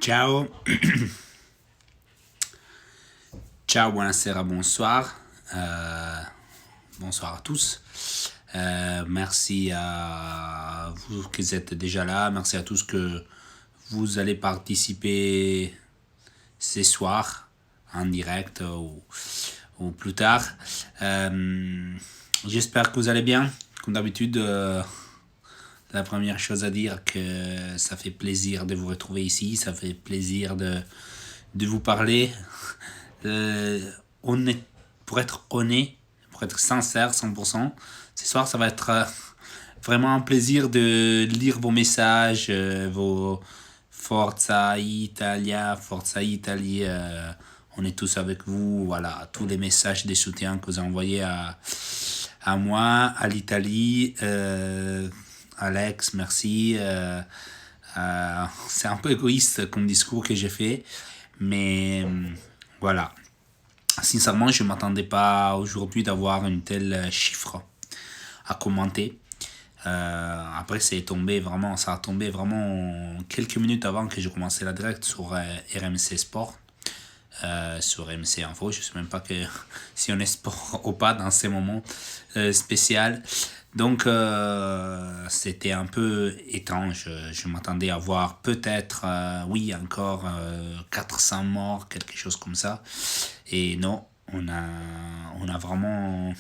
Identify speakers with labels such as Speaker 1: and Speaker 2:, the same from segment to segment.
Speaker 1: Ciao, ciao, buonasera, bonsoir. Bonsoir à tous. Merci à vous qui êtes déjà là. Merci à tous que vous allez participer ce soir en direct ou plus tard. J'espère que vous allez bien. Comme d'habitude, la première chose à dire que ça fait plaisir de vous retrouver ici. Ça fait plaisir de vous parler. Honnête, pour être honnête, pour être sincère 100%, ce soir ça va être vraiment un plaisir de lire vos messages, vos Forza Italia, Forza Italie, on est tous avec vous, voilà, tous les messages de soutien que vous envoyez à moi, à l'Italie, Alex, merci. C'est un peu égoïste comme discours que j'ai fait, mais voilà. Sincèrement, je ne m'attendais pas aujourd'hui d'avoir une telle chiffre à commenter. Après, ça a tombé vraiment quelques minutes avant que je commençais la direct sur RMC Sport, sur RMC Info. Je ne sais même pas si on est sport ou pas dans ces moments spéciaux. Donc, c'était un peu étrange. Je m'attendais à voir peut-être, oui, encore 400 morts, quelque chose comme ça. Et non, on a vraiment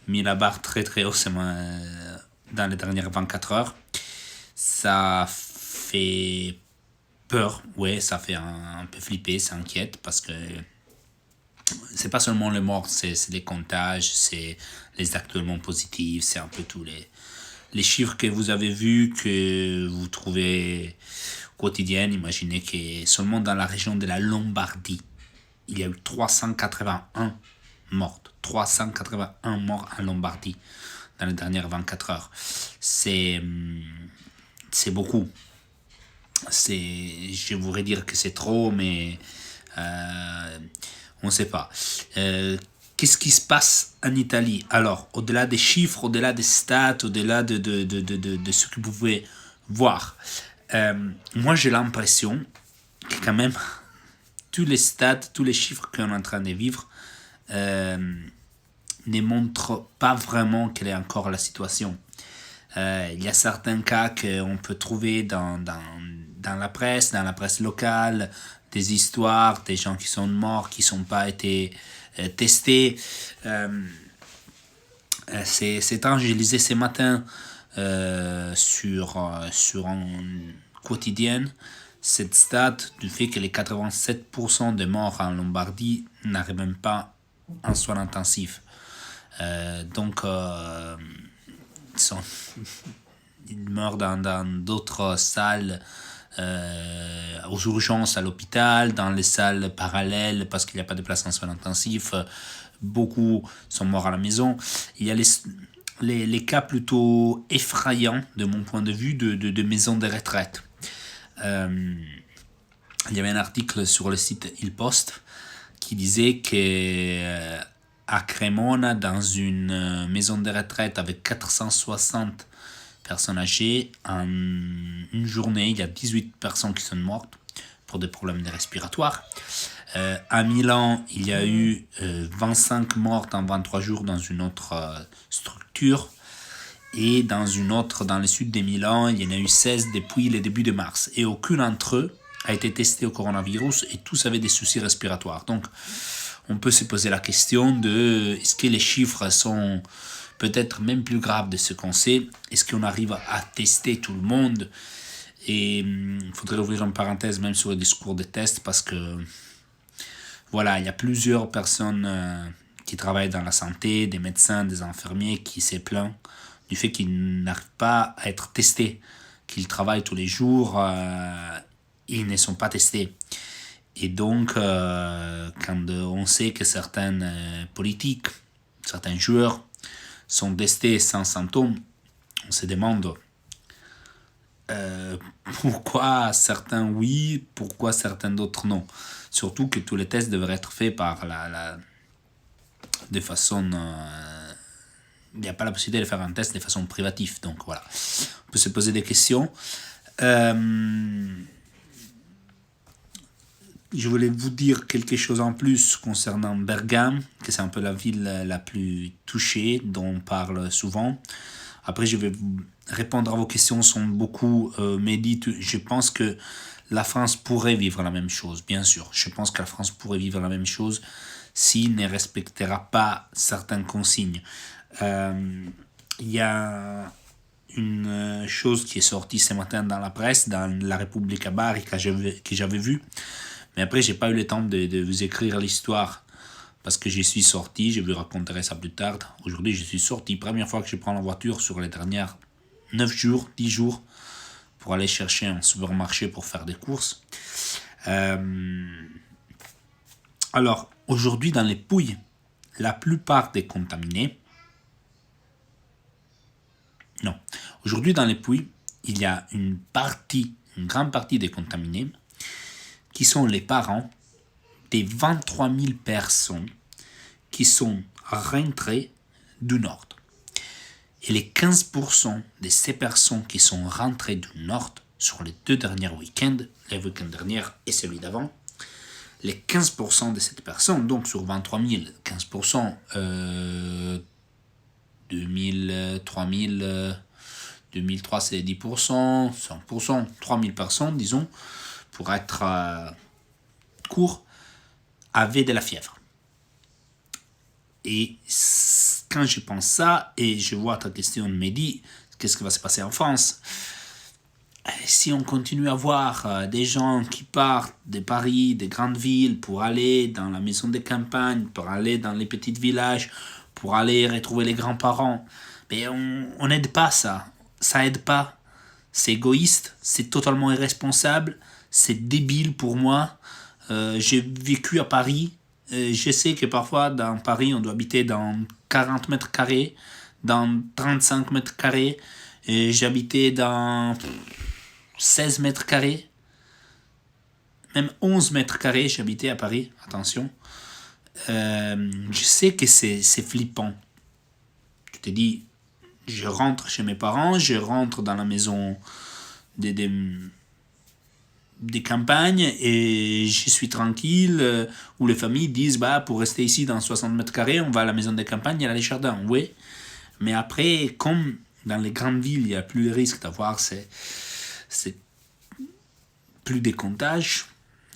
Speaker 1: mis la barre très très haut dans les dernières 24 heures. Ça fait peur, ouais, ça fait un peu flipper, ça inquiète parce que c'est pas seulement les morts, c'est les comptages, c'est les actuellement positifs, c'est un peu tous les chiffres que vous avez vus, que vous trouvez quotidiennes. Imaginez que seulement dans la région de la Lombardie, il y a eu 381 morts. 381 morts en Lombardie dans les dernières 24 heures. C'est beaucoup. Je voudrais dire que c'est trop, mais on ne sait pas. Qu'est-ce qui se passe en Italie? Alors, au-delà des chiffres, au-delà des stats, au-delà de ce que vous pouvez voir, moi j'ai l'impression que quand même tous les stats, tous les chiffres qu'on est en train de vivre ne montrent pas vraiment quelle est encore la situation. Il y a certains cas qu'on peut trouver dans la presse locale, des histoires, des gens qui sont morts, qui n'ont pas été testés. C'est étrange, je lisais ce matin sur un quotidien cette stat du fait que les 87% des morts en Lombardie n'arrivent même pas en soins intensifs. Donc, ils meurent dans d'autres salles, aux urgences à l'hôpital, dans les salles parallèles parce qu'il n'y a pas de place en soins intensifs. Beaucoup sont morts à la maison. Il y a les cas plutôt effrayants, de mon point de vue, de maisons de retraite. Il y avait un article sur le site Il Post qui disait que à Cremona, dans une maison de retraite avec 460 personnes âgées, en une journée, il y a 18 personnes qui sont mortes pour des problèmes respiratoires. À Milan, il y a eu 25 morts en 23 jours dans une autre structure. Et dans une autre, dans le sud de Milan, il y en a eu 16 depuis le début de mars. Et aucun d'entre eux a été testé au coronavirus et tous avaient des soucis respiratoires. Donc, on peut se poser la question de est-ce que les chiffres sont peut-être même plus graves de ce qu'on sait? Est-ce qu'on arrive à tester tout le monde? Et il faudrait ouvrir une parenthèse même sur le discours de test parce que voilà, il y a plusieurs personnes qui travaillent dans la santé, des médecins, des infirmiers qui se plaignent du fait qu'ils n'arrivent pas à être testés, qu'ils travaillent tous les jours, ils ne sont pas testés. Et donc, quand on sait que certains politiques, certains joueurs sont testés sans symptômes, on se demande pourquoi certains oui, pourquoi certains d'autres non. Surtout que tous les tests devraient être faits de façon... il n'y a pas la possibilité de faire un test de façon privative. Donc voilà, on peut se poser des questions. je voulais vous dire quelque chose en plus concernant Bergame, que c'est un peu la ville la plus touchée, dont on parle souvent. Après, je vais vous répondre à vos questions, sont beaucoup Mehdi. Je pense que la France pourrait vivre la même chose, bien sûr. Je pense que la France pourrait vivre la même chose s'il ne respectera pas certaines consignes. Il y a une chose qui est sortie ce matin dans la presse, dans la République à Bari, que j'avais vu. Mais après, j'ai pas eu le temps de vous écrire l'histoire parce que je suis sorti, je vous raconterai ça plus tard. Aujourd'hui, je suis sorti, première fois que je prends la voiture sur les dernières 9 jours, 10 jours, pour aller chercher un supermarché pour faire des courses. Alors, aujourd'hui, dans les Pouilles, la plupart des contaminés... Non. Aujourd'hui, dans les Pouilles, il y a une grande partie des contaminés qui sont les parents des 23 000 personnes qui sont rentrées du Nord. Et les 15% de ces personnes qui sont rentrées du Nord sur les 2 derniers week-ends, les week-ends derniers et celui d'avant, les 15% de cette personne, donc sur 23 000, 15%, 2000, 3000, 2003 c'est 10%, 5%, 3000 personnes, disons, pour être court, avaient de la fièvre. Et quand je pense ça, et je vois ta question me dit, qu'est-ce qui va se passer en France? Si on continue à voir des gens qui partent de Paris, des grandes villes, pour aller dans la maison de campagne, pour aller dans les petits villages, pour aller retrouver les grands-parents, mais on n'aide pas ça. Ça aide pas. C'est égoïste, c'est totalement irresponsable, c'est débile pour moi. J'ai vécu à Paris. Je sais que parfois, dans Paris, on doit habiter dans 40 mètres carrés, dans 35 mètres carrés. Et j'habitais dans 16 mètres carrés, même 11 mètres carrés, j'habitais à Paris, attention. Je sais que c'est flippant. Tu te dis, je rentre chez mes parents, je rentre dans la maison des campagnes et je suis tranquille, où les familles disent, pour rester ici dans 60 mètres carrés, on va à la maison des campagnes, il y a les jardins, oui. Mais après, comme dans les grandes villes, il n'y a plus le risque d'avoir c'est plus des comptages.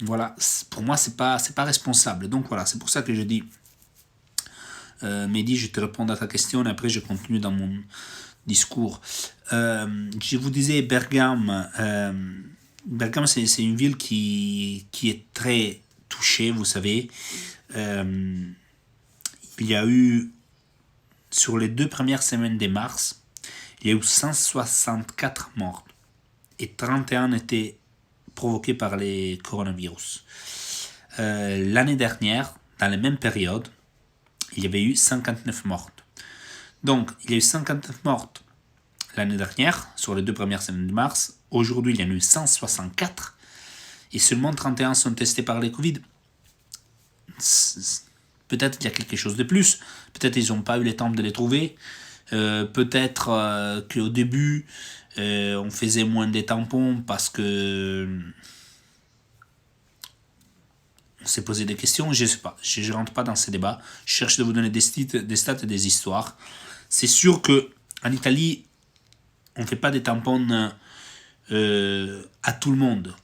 Speaker 1: Voilà, pour moi, c'est pas responsable. Donc voilà, c'est pour ça que je dis, Mehdi, je te réponds à ta question et après je continue dans mon discours. Je vous disais, Bergame, c'est une ville qui est très touchée, vous savez. Il y a eu, sur les 2 premières semaines de mars, il y a eu 164 morts et 31 étaient provoqués par les coronavirus. L'année dernière, dans la même période, il y avait eu 59 morts. Donc, il y a eu 59 morts l'année dernière, sur les 2 premières semaines de mars. Aujourd'hui, il y en a eu 164 et seulement 31 sont testés par les Covid. Peut-être qu'il y a quelque chose de plus. Peut-être qu'ils n'ont pas eu le temps de les trouver. Peut-être qu'au début, on faisait moins de tampons parce que on s'est posé des questions. Je ne sais pas. Je ne rentre pas dans ces débats. Je cherche de vous donner des stats et des histoires. C'est sûr qu'en Italie, on ne fait pas des tampons à tout le monde.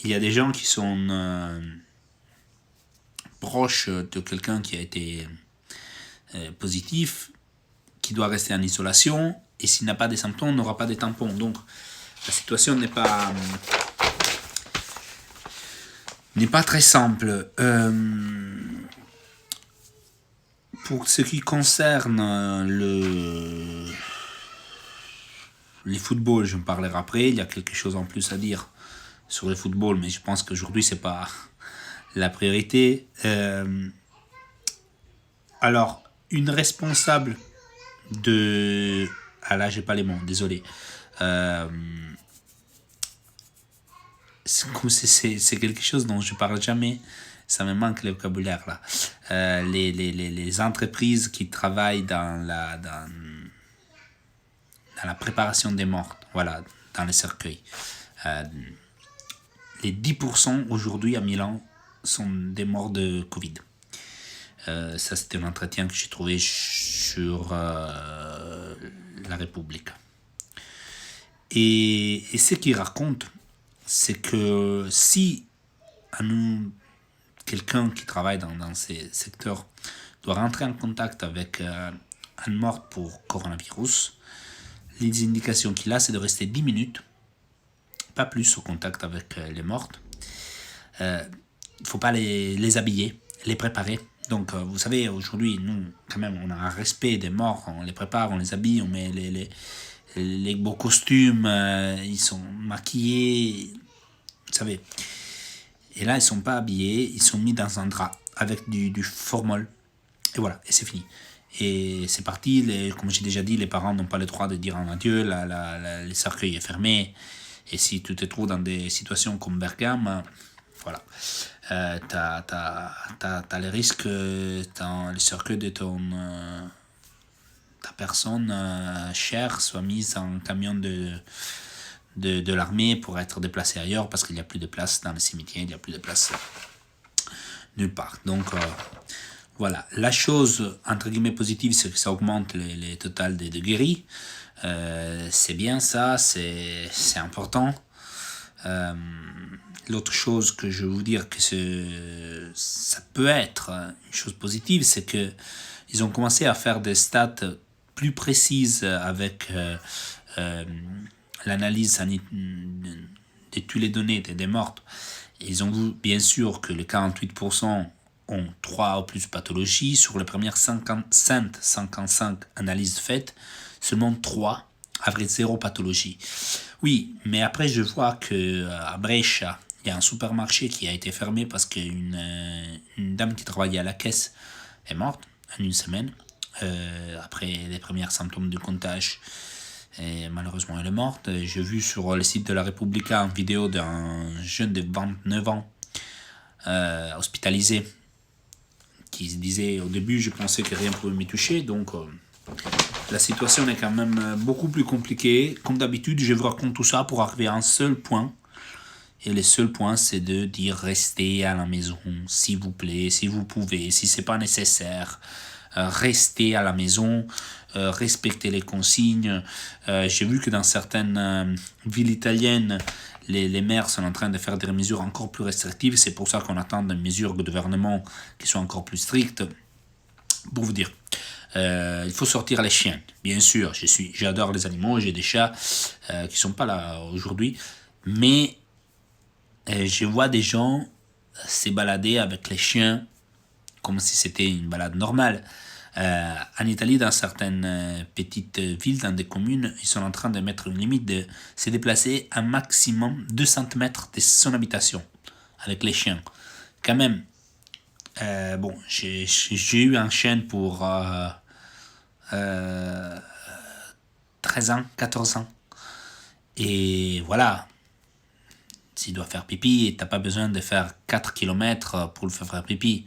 Speaker 1: Il y a des gens qui sont proches de quelqu'un qui a été positif, qui doit rester en isolation, et s'il n'a pas des symptômes, on n'aura pas des tampons. Donc, la situation n'est pas très simple. Pour ce qui concerne les footballs, je me parlerai après. Il y a quelque chose en plus à dire sur le football, mais je pense qu'aujourd'hui, c'est pas la priorité. Alors, une responsable de... Ah là, j'ai pas les mots, désolé. C'est quelque chose dont je parle jamais. Ça me manque le vocabulaire là. Les entreprises qui travaillent dans la préparation des morts, voilà, dans les cercueils. les 10% aujourd'hui à Milan sont des morts de Covid. Ça, c'était un entretien que j'ai trouvé sur La République. Et ce qu'il raconte, c'est que si quelqu'un qui travaille dans ces secteurs doit rentrer en contact avec un mort pour coronavirus, les indications qu'il a, c'est de rester 10 minutes, pas plus, au contact avec les mortes. Il ne faut pas les habiller, les préparer. Donc, vous savez, aujourd'hui, nous, quand même, on a un respect des morts, on les prépare, on les habille, on met les beaux costumes, ils sont maquillés, vous savez. Et là, ils ne sont pas habillés, ils sont mis dans un drap avec du formol. Et voilà, et c'est fini. Et c'est parti, comme j'ai déjà dit, les parents n'ont pas le droit de dire un adieu, le cercueil est fermé. Et si tu te trouves dans des situations comme Bergame, voilà, t'as le risque dans le cercueil de ta personne chère soit mise en camion de l'armée pour être déplacée ailleurs parce qu'il n'y a plus de place dans le cimetière, il n'y a plus de place nulle part. Donc voilà, la chose entre guillemets positive, c'est que ça augmente les totals de guéris. C'est bien ça, c'est important. L'autre chose que je veux vous dire que ça peut être une chose positive, c'est que ils ont commencé à faire des stats plus précises avec l'analyse de toutes les données des mortes. Et ils ont vu bien sûr que les 48% ont 3 ou plus pathologies. Sur les premières 55 analyses faites, seulement 3 avaient 0 pathologie. Oui, mais après je vois qu'à Brescia, il y a un supermarché qui a été fermé parce qu'une dame qui travaillait à la caisse est morte en une semaine. Après les premiers symptômes de contagion. Et malheureusement, elle est morte. J'ai vu sur le site de La Repubblica une vidéo d'un jeune de 29 ans hospitalisé qui disait au début je pensais que rien ne pouvait m'y toucher. Donc la situation est quand même beaucoup plus compliquée. Comme d'habitude, je vous raconte tout ça pour arriver à un seul point. Et le seul point, c'est de dire restez à la maison, s'il vous plaît, si vous pouvez, si c'est pas nécessaire. Restez à la maison, respectez les consignes. J'ai vu que dans certaines villes italiennes, les maires sont en train de faire des mesures encore plus restrictives. C'est pour ça qu'on attend des mesures de gouvernement qui sont encore plus strictes. Pour vous dire, il faut sortir les chiens. Bien sûr, j'adore les animaux, j'ai des chats qui sont pas là aujourd'hui, mais je vois des gens se balader avec les chiens comme si c'était une balade normale. En Italie, dans certaines petites villes, dans des communes, ils sont en train de mettre une limite de se déplacer un maximum 2 cm de son habitation avec les chiens. Quand même, bon, j'ai eu un chien pour 13 ans, 14 ans. Et voilà, s'il doit faire pipi, t'as pas besoin de faire 4 km pour le faire pipi.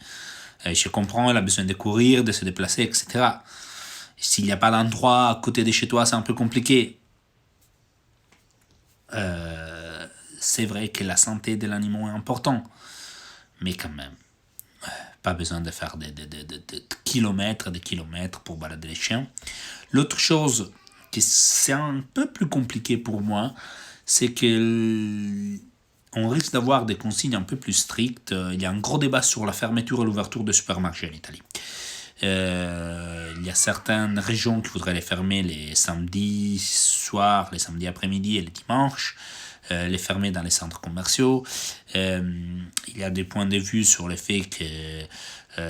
Speaker 1: Je comprends, il a besoin de courir, de se déplacer, etc. S'il n'y a pas d'endroit à côté de chez toi, c'est un peu compliqué. C'est vrai que la santé de l'animal est importante, mais quand même, pas besoin de faire des kilomètres et des kilomètres pour balader les chiens. L'autre chose, que c'est un peu plus compliqué pour moi, c'est que on risque d'avoir des consignes un peu plus strictes. Il y a un gros débat sur la fermeture et l'ouverture des supermarchés en Italie. Il y a certaines régions qui voudraient les fermer les samedis soirs, les samedis après-midi et les dimanches, les fermer dans les centres commerciaux. Il y a des points de vue sur le fait que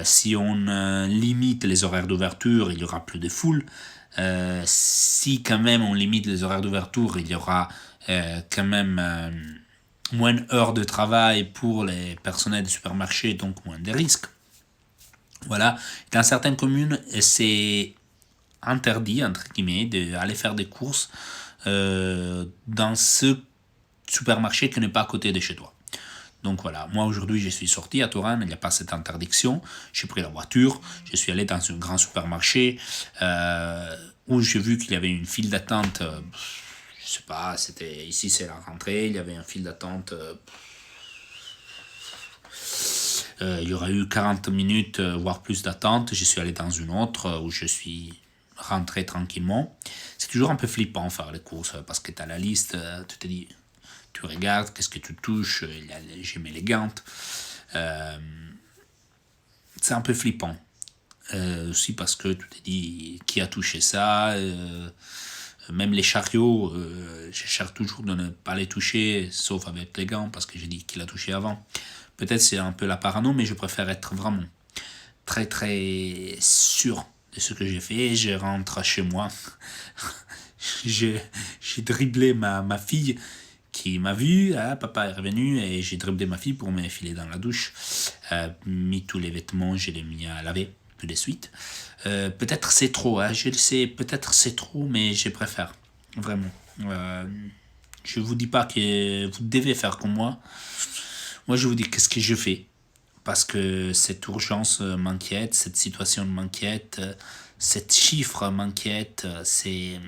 Speaker 1: si on limite les horaires d'ouverture, il y aura plus de foule. Si quand même on limite les horaires d'ouverture, il y aura quand même moins d'heures de travail pour les personnels des supermarchés, donc moins de risques. Voilà. Dans certaines communes, c'est interdit, entre guillemets, d'aller faire des courses dans ce supermarché qui n'est pas à côté de chez toi. Donc voilà, moi aujourd'hui je suis sorti à Turin, il n'y a pas cette interdiction, j'ai pris la voiture, je suis allé dans un grand supermarché où j'ai vu qu'il y avait une file d'attente, je sais pas, ici c'est la rentrée, il y avait une file d'attente Il y aurait eu 40 minutes, voire plus d'attente. Je suis allé dans une autre où je suis rentré tranquillement. C'est toujours un peu flippant faire les courses parce que tu as la liste, tu te dis, tu regardes, qu'est-ce que tu touches, j'ai mis les gants. C'est un peu flippant. Aussi parce que tu te dis qui a touché ça. Même les chariots, je cherche toujours de ne pas les toucher, sauf avec les gants, parce que j'ai dit qu'il a touché avant. Peut-être c'est un peu la parano, mais je préfère être vraiment très très sûr de ce que j'ai fait. Je rentre chez moi. j'ai dribblé ma fille qui m'a vu, papa est revenu, et j'ai dribblé ma fille pour me filer dans la douche. Mis tous les vêtements, je les mis à laver tout de suite. Peut-être c'est trop, je le sais, peut-être c'est trop, mais je préfère, vraiment. Je vous dis pas que vous devez faire comme moi. Moi, je vous dis qu'est-ce que je fais. Parce que cette urgence m'inquiète, cette situation m'inquiète, cette chiffre m'inquiète, c'est...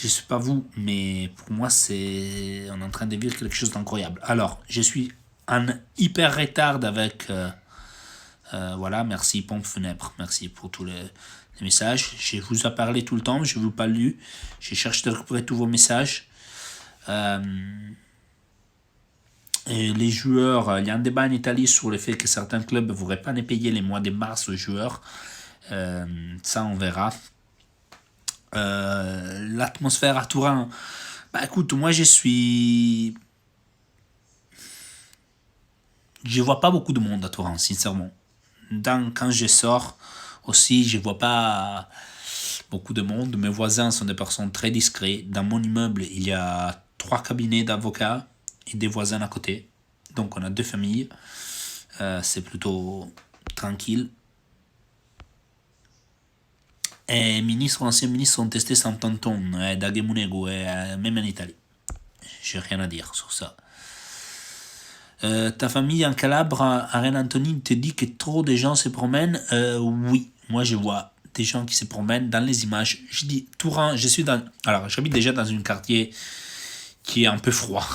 Speaker 1: Je sais pas vous, mais pour moi, c'est... On est en train de vivre quelque chose d'incroyable. Alors, je suis en hyper retard avec... voilà, merci Pompe Funèbre, merci pour tous les messages. Je vous ai parlé tout le temps, je ne vous ai pas lu. Je cherche de récupérer tous vos messages. Et les joueurs, il y a un débat en Italie sur le fait que certains clubs ne voudraient pas les payer les mois de mars aux joueurs. Ça, on verra. L'atmosphère à Turin, bah écoute, moi je vois pas beaucoup de monde à Turin, sincèrement. Quand je sors aussi, je vois pas beaucoup de monde. Mes voisins sont des personnes très discrets. Dans mon immeuble, il y a 3 cabinets d'avocats et des voisins à côté. Donc on a 2 familles. C'est plutôt tranquille. Et anciens ministres sont testés sans tonton, d'Agemunego, même en Italie. J'ai rien à dire sur ça. Ta famille en Calabre, Arène Anthony, te dit que trop de gens se promènent. Oui, moi je vois des gens qui se promènent dans les images. Je dis Turin, alors j'habite déjà dans un quartier qui est un peu froid.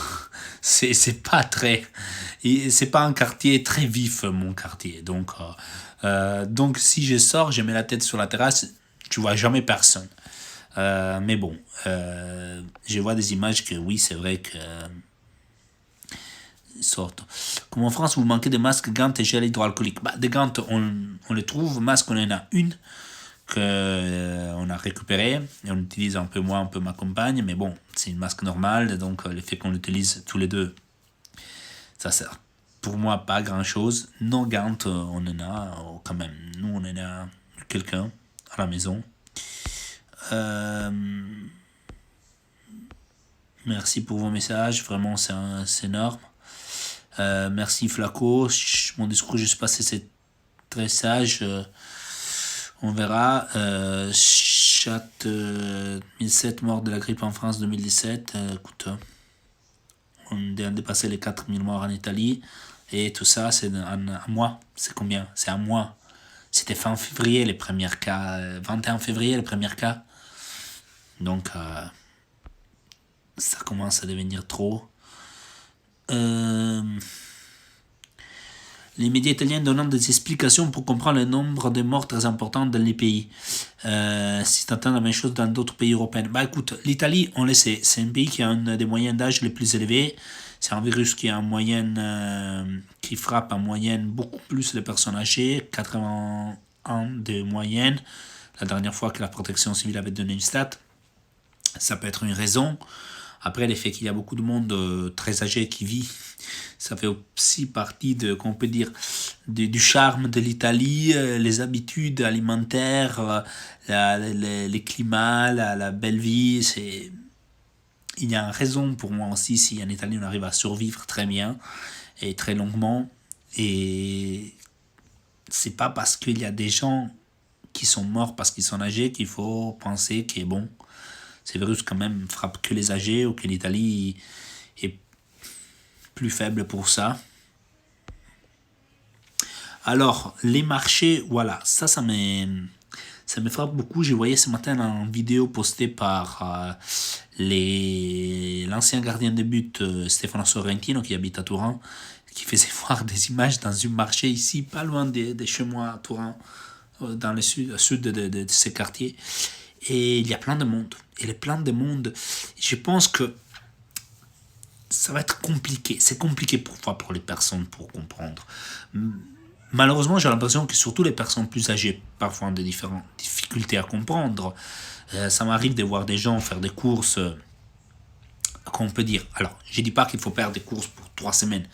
Speaker 1: C'est pas un quartier très vif, mon quartier. Donc si je sors, je mets la tête sur la terrasse, tu vois jamais personne. Mais bon, je vois des images que oui, c'est vrai que sortent. Comme en France, vous manquez de masques, gants et gel hydroalcoolique. Des gants, on les trouve. Masques, on en a une qu'on a récupérée. Et on utilise un peu moi, un peu ma compagne. Mais bon, c'est une masque normale. Donc, le fait qu'on l'utilise tous les deux, ça sert pour moi pas grand-chose. Nos gants, on en a quand même. Nous, on en a quelqu'un à la maison. Merci pour vos messages. Vraiment, c'est énorme. Merci Flaco, mon discours, je suis passé, c'est très sage. On verra. Chat 1007 morts de la grippe en France 2017. Écoute, on a dépassé les 4000 morts en Italie. Et tout ça, c'est un mois. C'est combien? C'est un mois. C'était fin février les premiers cas. 21 février les premiers cas. Donc, ça commence à devenir trop. Les médias italiens donnant des explications pour comprendre le nombre de morts très importants dans les pays. Si tu entends la même chose dans d'autres pays européens. Écoute, l'Italie, on le sait, c'est un pays qui a un des moyennes d'âge les plus élevés. C'est un virus qui a en moyenne, qui frappe en moyenne beaucoup plus les personnes âgées, 80 ans de moyenne. La dernière fois que la protection civile avait donné une stat, ça peut être une raison. Après, l'effet qu'il y a beaucoup de monde très âgé qui vit, ça fait aussi partie qu'on peut dire, du charme de l'Italie, les habitudes alimentaires, les climats, la belle vie. Il y a une raison pour moi aussi si en Italie on arrive à survivre très bien et très longuement. Et c'est pas parce qu'il y a des gens qui sont morts parce qu'ils sont âgés qu'il faut penser que bon, ces virus quand même frappent que les âgés ou que l'Italie est plus faible pour ça. Alors, les marchés, voilà, ça me frappe beaucoup. Je voyais ce matin une vidéo postée par l'ancien gardien de but Stefano Sorrentino qui habite à Turin, qui faisait voir des images dans un marché ici, pas loin de chez moi, à Touran, dans le sud de ces quartiers. Et il y a plein de monde. Et le plein de monde, je pense que ça va être compliqué. C'est compliqué parfois pour les personnes pour comprendre. Malheureusement, j'ai l'impression que surtout les personnes plus âgées, parfois ont des différentes difficultés à comprendre. Ça m'arrive de voir des gens faire des courses, qu'on peut dire. Alors, je ne dis pas qu'il faut faire des courses pour 3 semaines.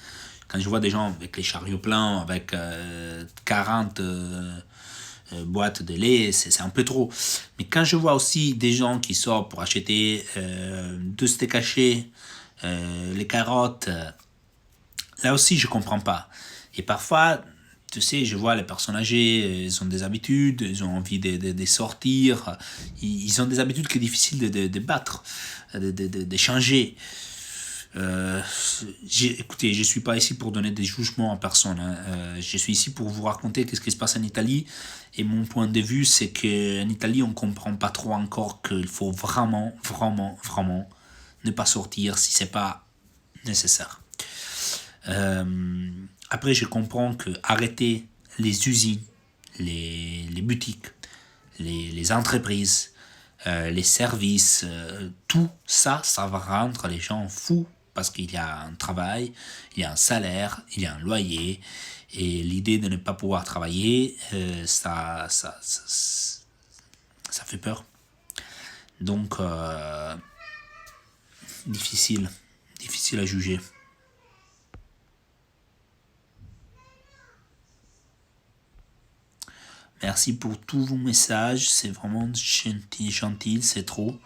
Speaker 1: Quand je vois des gens avec les chariots pleins, avec 40 boîtes de lait, c'est un peu trop. Mais quand je vois aussi des gens qui sortent pour acheter 2 steaks hachés, les carottes, là aussi je comprends pas. Et parfois, tu sais, je vois les personnes âgées, ils ont des habitudes, ils ont envie de sortir, ils ont des habitudes qui sont difficiles de battre, de changer. Écoutez, je ne suis pas ici pour donner des jugements en personne. Je suis ici pour vous raconter ce qui se passe en Italie. Et mon point de vue, c'est qu'en Italie, on ne comprend pas trop encore qu'il faut vraiment, vraiment, vraiment ne pas sortir si ce n'est pas nécessaire. Après, je comprends que arrêter les usines, les boutiques, les entreprises, les services, tout ça, ça va rendre les gens fous parce qu'il y a un travail, il y a un salaire, il y a un loyer, et l'idée de ne pas pouvoir travailler, ça fait peur. Donc, difficile à juger. Merci pour tous vos messages, c'est vraiment gentil, c'est trop.